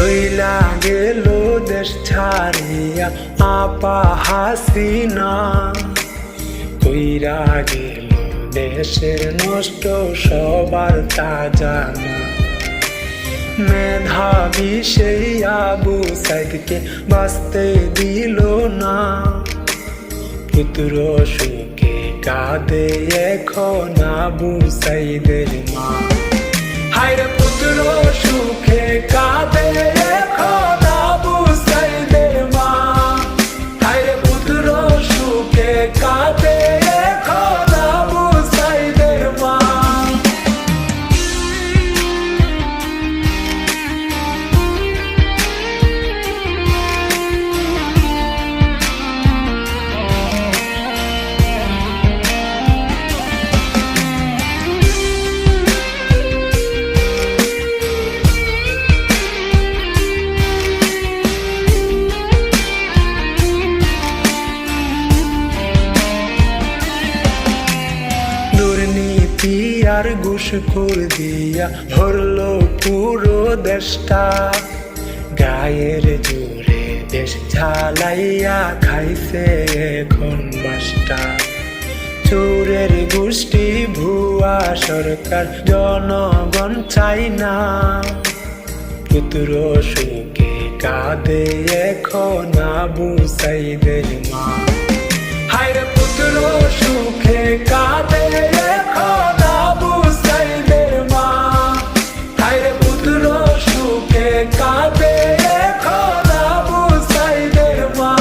চইলা গেল দেশ ছাড়িয়া আপা হাসিনা, কইরা গেল দেশের নষ্ট সবার তা জানা। মেধাবী সেই আবু সাইদকে বাঁচতে দিল না, পুত্র সুখে কাঁদে এখন আবু সাইদের মা। হায়রে পুত্র সুখে কাঁদে এখন আবু সাইদের মা, হায়রে পুত্র সুখে কাঁদে এখন আবু সাইদের মা। দুর্নীতি আর ঘুষখোর দিয়া ভরলো পুরো দেশটা, গায়ের জোরে দেশ ঝালাইয়া খাইছে এখন বাসটা। চোরের গোষ্ঠী ভুয়া সরকার জনগণ চাই না, পুত্র সুখে কাঁদে এখন আবু সাইদের মা। হায়রে পুত্র সুখে কাঁদে এখন আবু সাইদের মা, হায়রে পুত্র সুখে কাঁদে এখন আবু সাইদের মা।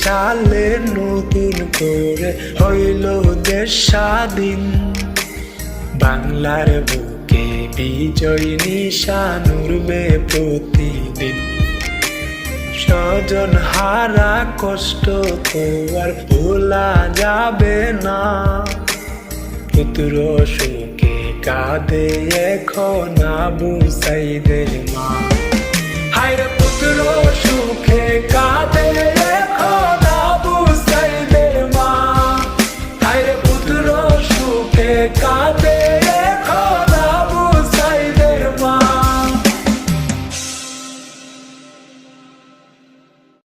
সালে নতুন করে হইল দেশ স্বাধীন, বাংলার বুকে বিজয় নিশান উড়বে প্রতিদিন। স্বজন হারা কষ্ট তো আর ভোলা যাবে না, পুত্র সুখে কাঁদে এখন আবু সাইদের মা।